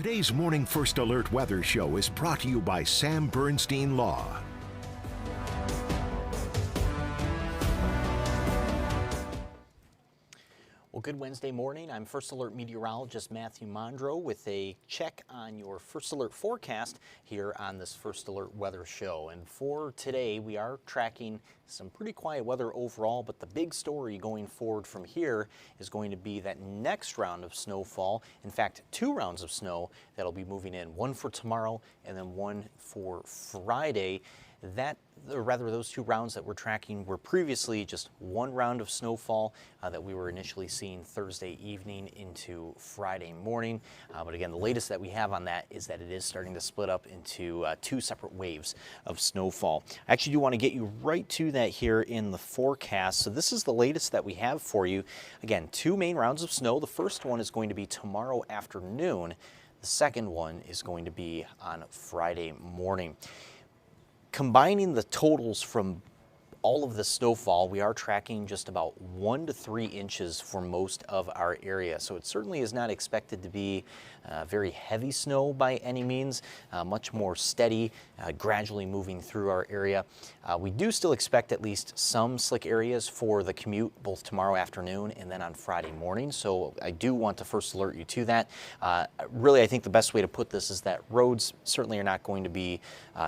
Today's Morning First Alert Weather Show is brought to you by Sam Bernstein Law. Well, good Wednesday morning. I'm First Alert meteorologist Matthew Mondro with a check on your First Alert forecast here on this First Alert Weather Show. And for today, we are tracking some pretty quiet weather overall, but the big story going forward from here is going to be that next round of snowfall. In fact, 2 rounds of snow that'll be moving in, one for tomorrow and then one for Friday. Those 2 rounds that we're tracking were previously just 1 round of snowfall that we were initially seeing Thursday evening into Friday morning. But again, the latest that we have on that is that it is starting to split up into 2 separate waves of snowfall. I actually do want to get you right to that here in the forecast. So this is the latest that we have for you. Again, 2 main rounds of snow. The first one is going to be tomorrow afternoon. The second one is going to be on Friday morning. Combining the totals from all of the snowfall, we are tracking just about 1 to 3 inches for most of our area. So it certainly is not expected to be very heavy snow by any means, much more steady, gradually moving through our area. We do still expect at least some slick areas for the commute both tomorrow afternoon and then on Friday morning. So I do want to first alert you to that. Really, I think the best way to put this is that roads certainly are not going to be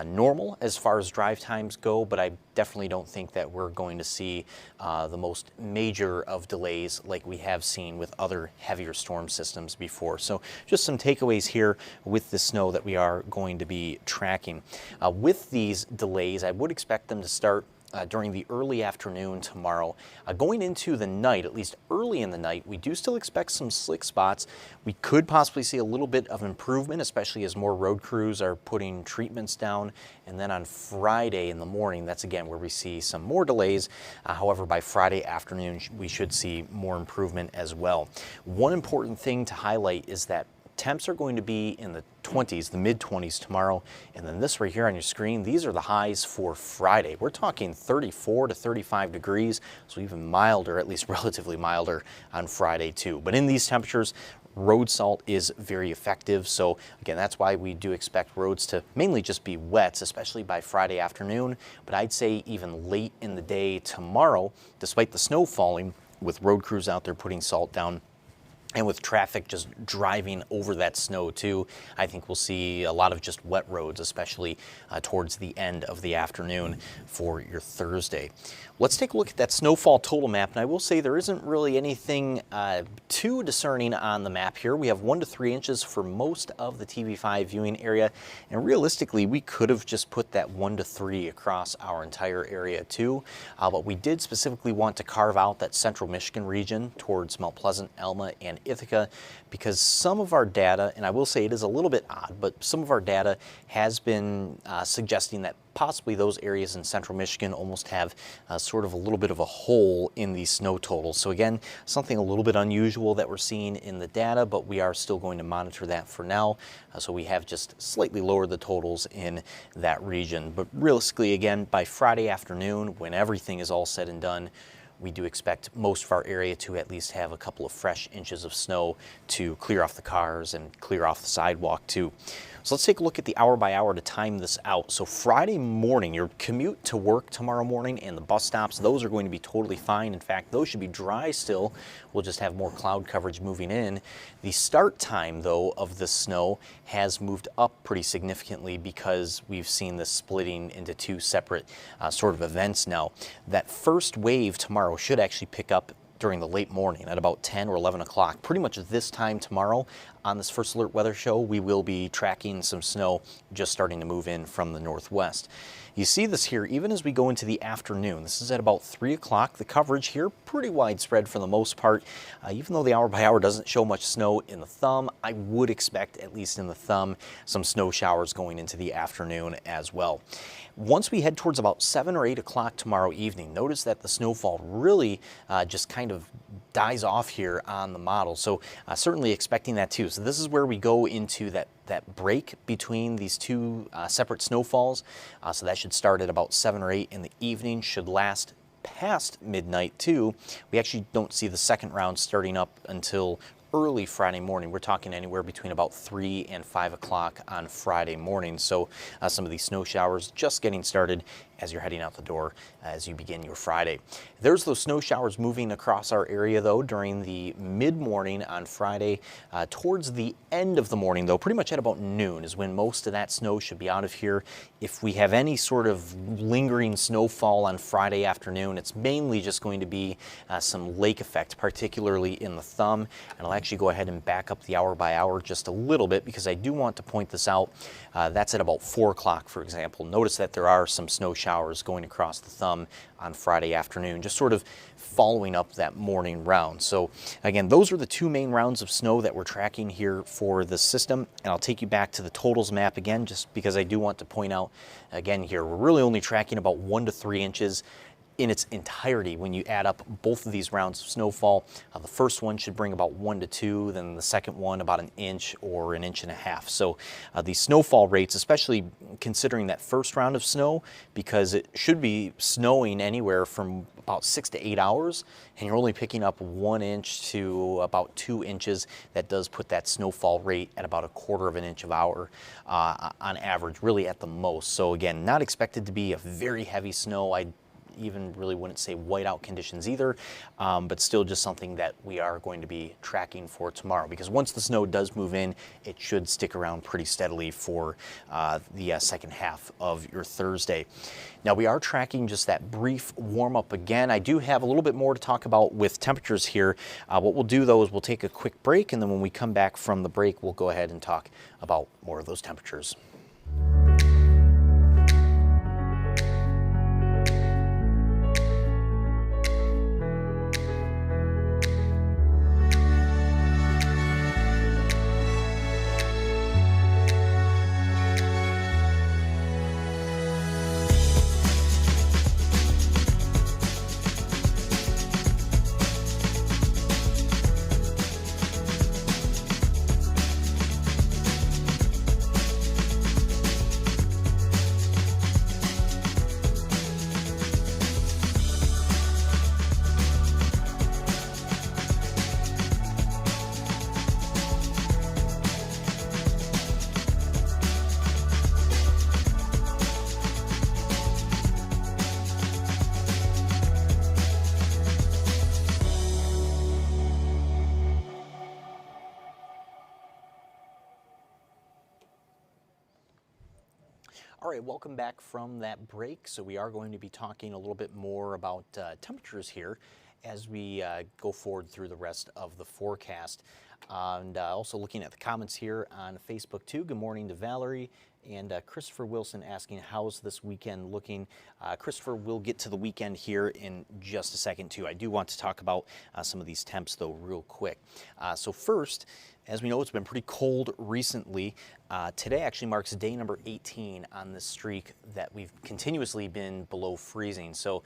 normal as far as drive times go, but I definitely don't think that we're going to see the most major of delays like we have seen with other heavier storm systems before. So just some takeaways here with the snow that we are going to be tracking. With these delays, I would expect them to start during the early afternoon tomorrow. Going into the night, at least early in the night, we do still expect some slick spots. We could possibly see a little bit of improvement, especially as more road crews are putting treatments down. And then on Friday in the morning, that's again where we see some more delays. However, by Friday afternoon, we should see more improvement as well. One important thing to highlight is that temps are going to be in the 20s, the mid-20s tomorrow, and then this right here on your screen, these are the highs for Friday. We're talking 34 to 35 degrees, so even milder, at least relatively milder on Friday too. But in these temperatures, road salt is very effective. So again, that's why we do expect roads to mainly just be wet, especially by Friday afternoon. But I'd say even late in the day tomorrow, despite the snow falling, with road crews out there putting salt down, and with traffic just driving over that snow too, I think we'll see a lot of just wet roads, especially towards the end of the afternoon for your Thursday. Let's take a look at that snowfall total map, and I will say there isn't really anything too discerning on the map here. We have 1 to 3 inches for most of the TV5 viewing area, and realistically we could have just put that 1 to 3 across our entire area too, but we did specifically want to carve out that central Michigan region towards Mount Pleasant, Alma, and Ithaca, because some of our data, and I will say it is a little bit odd, but some of our data has been suggesting that possibly those areas in central Michigan almost have sort of a little bit of a hole in these snow totals. So again, something a little bit unusual that we're seeing in the data, but we are still going to monitor that for now. So we have just slightly lowered the totals in that region. But realistically, again, by Friday afternoon, when everything is all said and done, we do expect most of our area to at least have a couple of fresh inches of snow to clear off the cars and clear off the sidewalk too. So let's take a look at the hour by hour to time this out. So Friday morning, your commute to work tomorrow morning and the bus stops, those are going to be totally fine. In fact, those should be dry still. We'll just have more cloud coverage moving in. The start time, though, of the snow has moved up pretty significantly because we've seen this splitting into 2 separate sort of events now. That first wave tomorrow should actually pick up during the late morning at about 10 or 11 o'clock. Pretty much this time tomorrow on this First Alert Weather Show, we will be tracking some snow just starting to move in from the northwest. You see this here even as we go into the afternoon. This is at about 3 o'clock. The coverage here pretty widespread for the most part. Even though the hour by hour doesn't show much snow in the thumb, I would expect, at least in the thumb, some snow showers going into the afternoon as well. Once we head towards about 7 or 8 o'clock tomorrow evening, notice that the snowfall really just kind of dies off here on the model. So certainly expecting that too. So this is where we go into that break between these 2 separate snowfalls. So that should start at about 7 or 8 in the evening, should last past midnight too. We actually don't see the second round starting up until early Friday morning. We're talking anywhere between about 3 and 5 o'clock on Friday morning. So some of these snow showers just getting started as you're heading out the door as you begin your Friday. There's those snow showers moving across our area though during the mid-morning on Friday. Towards the end of the morning though, pretty much at about noon is when most of that snow should be out of here. If we have any sort of lingering snowfall on Friday afternoon, it's mainly just going to be some lake effect, particularly in the thumb. And I'll actually go ahead and back up the hour by hour just a little bit because I do want to point this out. That's at about 4 o'clock, for example. Notice that there are some snow showers going across the thumb on Friday afternoon, just sort of following up that morning round. So again, those are the two main rounds of snow that we're tracking here for the system. And I'll take you back to the totals map again, just because I do want to point out again here, we're really only tracking about 1 to 3 inches in its entirety when you add up both of these rounds of snowfall. The first one should bring about 1 to 2, then the second one about 1 inch or 1.5 inches. So the snowfall rates, especially considering that first round of snow, because it should be snowing anywhere from about 6 to 8 hours, and you're only picking up 1 inch to about 2 inches. That does put that snowfall rate at about 1/4 inch of hour on average, really at the most. So again, not expected to be a very heavy snow. I even really wouldn't say whiteout conditions either, but still just something that we are going to be tracking for tomorrow, because once the snow does move in, it should stick around pretty steadily for the second half of your Thursday. Now we are tracking just that brief warm up again. I do have a little bit more to talk about with temperatures here. What we'll do though is we'll take a quick break, and then when we come back from the break, we'll go ahead and talk about more of those temperatures. All right, welcome back from that break. So we are going to be talking a little bit more about temperatures here as we go forward through the rest of the forecast. And also looking at the comments here on Facebook too. Good morning to Valerie and Christopher Wilson asking how's this weekend looking. Christopher, we'll get to the weekend here in just a second too. I do want to talk about some of these temps though real quick. So first, as we know, it's been pretty cold recently. Today actually marks day number 18 on this streak that we've continuously been below freezing. So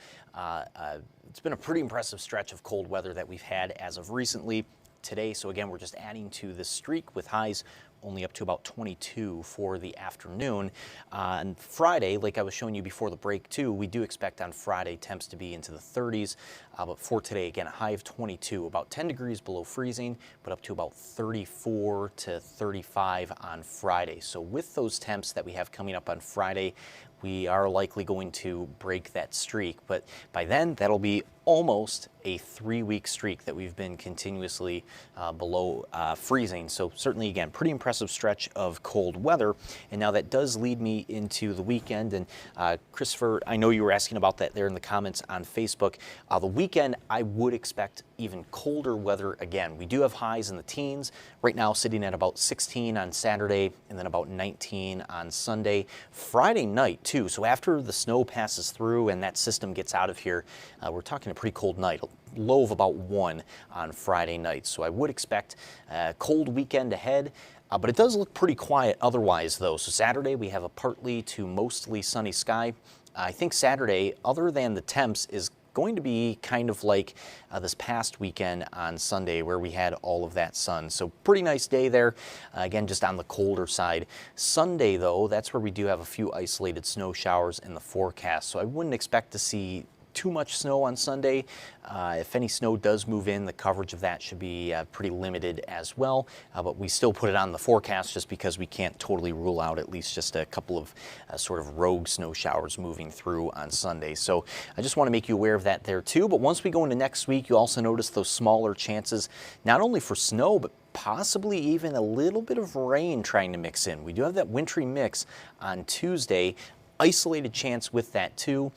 it's been a pretty impressive stretch of cold weather that we've had as of recently. Today, so again, we're just adding to this streak with highs only up to about 22 for the afternoon. On Friday, like I was showing you before the break too, we do expect on Friday temps to be into the 30s. But for today, again, a high of 22, about 10 degrees below freezing, but up to about 34 to 35 on Friday. So with those temps that we have coming up on Friday, we are likely going to break that streak. But by then, that'll be almost a 3-week streak that we've been continuously below freezing. So certainly, again, pretty impressive stretch of cold weather. And now that does lead me into the weekend. And Christopher, I know you were asking about that there in the comments on Facebook. The weekend, I would expect even colder weather again. We do have highs in the teens. Right now, sitting at about 16 on Saturday and then about 19 on Sunday. Friday night, too. So after the snow passes through and that system gets out of here, we're talking a pretty cold night. Low of about 1 on Friday night. So I would expect a cold weekend ahead. But it does look pretty quiet otherwise, though. So Saturday, we have a partly to mostly sunny sky. I think Saturday, other than the temps, is going to be kind of like this past weekend on Sunday where we had all of that sun. So pretty nice day there. Again, just on the colder side. Sunday, though, that's where we do have a few isolated snow showers in the forecast. So I wouldn't expect to see too much snow on Sunday. If any snow does move in, the coverage of that should be pretty limited as well. But we still put it on the forecast just because we can't totally rule out at least just a couple of sort of rogue snow showers moving through on Sunday. So I just want to make you aware of that there too. But once we go into next week, you also notice those smaller chances, not only for snow, but possibly even a little bit of rain trying to mix in. We do have that wintry mix on Tuesday. Isolated chance with that too.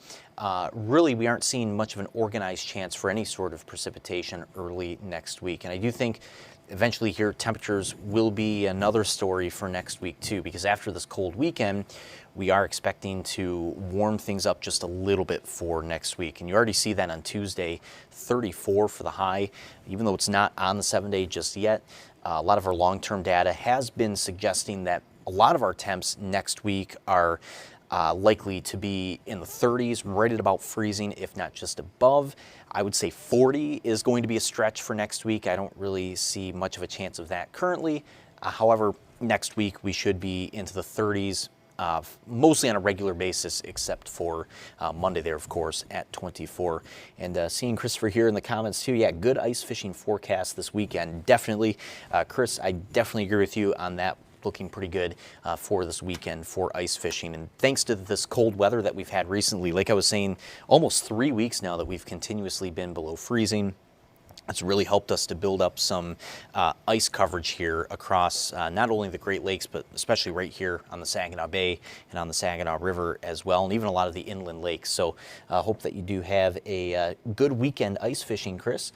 Really, we aren't seeing much of an organized chance for any sort of precipitation early next week. And I do think eventually here temperatures will be another story for next week too, because after this cold weekend, we are expecting to warm things up just a little bit for next week. And you already see that on Tuesday, 34 for the high, even though it's not on the 7-day just yet. A lot of our long-term data has been suggesting that a lot of our temps next week are likely to be in the 30s, right at about freezing, if not just above. I would say 40 is going to be a stretch for next week. I don't really see much of a chance of that currently. However, next week we should be into the 30s, mostly on a regular basis, except for Monday there, of course, at 24. And seeing Christopher here in the comments too, yeah, good ice fishing forecast this weekend. Definitely, Chris, I definitely agree with you on that. Looking pretty good for this weekend for ice fishing. And thanks to this cold weather that we've had recently, like I was saying, almost 3 weeks now that we've continuously been below freezing. It's really helped us to build up some ice coverage here across not only the Great Lakes, but especially right here on the Saginaw Bay and on the Saginaw River as well, and even a lot of the inland lakes. So I hope that you do have a good weekend ice fishing, Chris.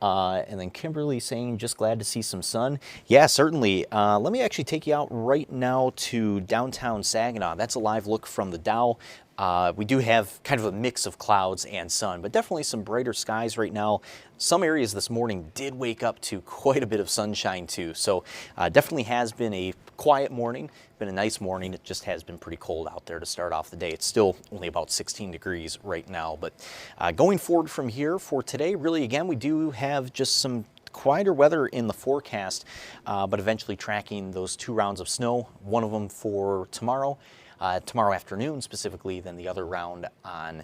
And then Kimberly saying, just glad to see some sun. Yeah, certainly. Let me actually take you out right now to downtown Saginaw. That's a live look from the Dow. We do have kind of a mix of clouds and sun, but definitely some brighter skies right now. Some areas this morning did wake up to quite a bit of sunshine too. So definitely has been a quiet morning, been a nice morning. It just has been pretty cold out there to start off the day. It's still only about 16 degrees right now, but going forward from here for today, really again, we do have just some quieter weather in the forecast, but eventually tracking those 2 rounds of snow, one of them for tomorrow afternoon specifically, then the other round on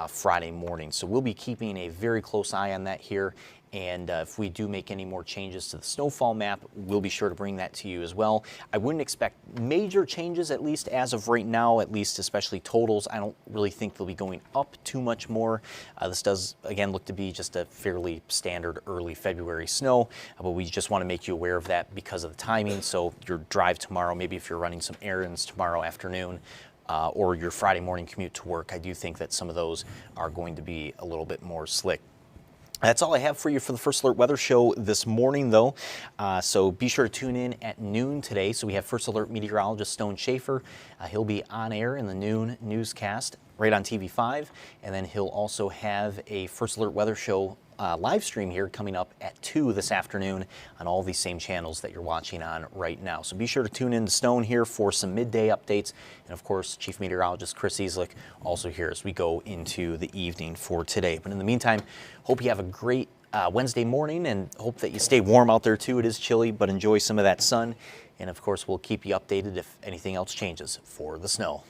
Friday morning. So we'll be keeping a very close eye on that here. And if we do make any more changes to the snowfall map, we'll be sure to bring that to you as well. I wouldn't expect major changes, at least as of right now, at least especially totals. I don't really think they'll be going up too much more. This does, again, look to be just a fairly standard early February snow, but we just want to make you aware of that because of the timing. So your drive tomorrow, maybe if you're running some errands tomorrow afternoon, or your Friday morning commute to work, I do think that some of those are going to be a little bit more slick. That's all I have for you for the First Alert Weather Show this morning, though. So be sure to tune in at noon today. So we have First Alert meteorologist Stone Schaefer. He'll be on air in the noon newscast right on TV5. And then he'll also have a First Alert Weather Show live stream here coming up at 2 this afternoon on all these same channels that you're watching on right now. So be sure to tune in to Stone here for some midday updates. And of course, Chief Meteorologist Chris Cieslik also here as we go into the evening for today. But in the meantime, hope you have a great Wednesday morning and hope that you stay warm out there too. It is chilly, but enjoy some of that sun. And of course, we'll keep you updated if anything else changes for the snow.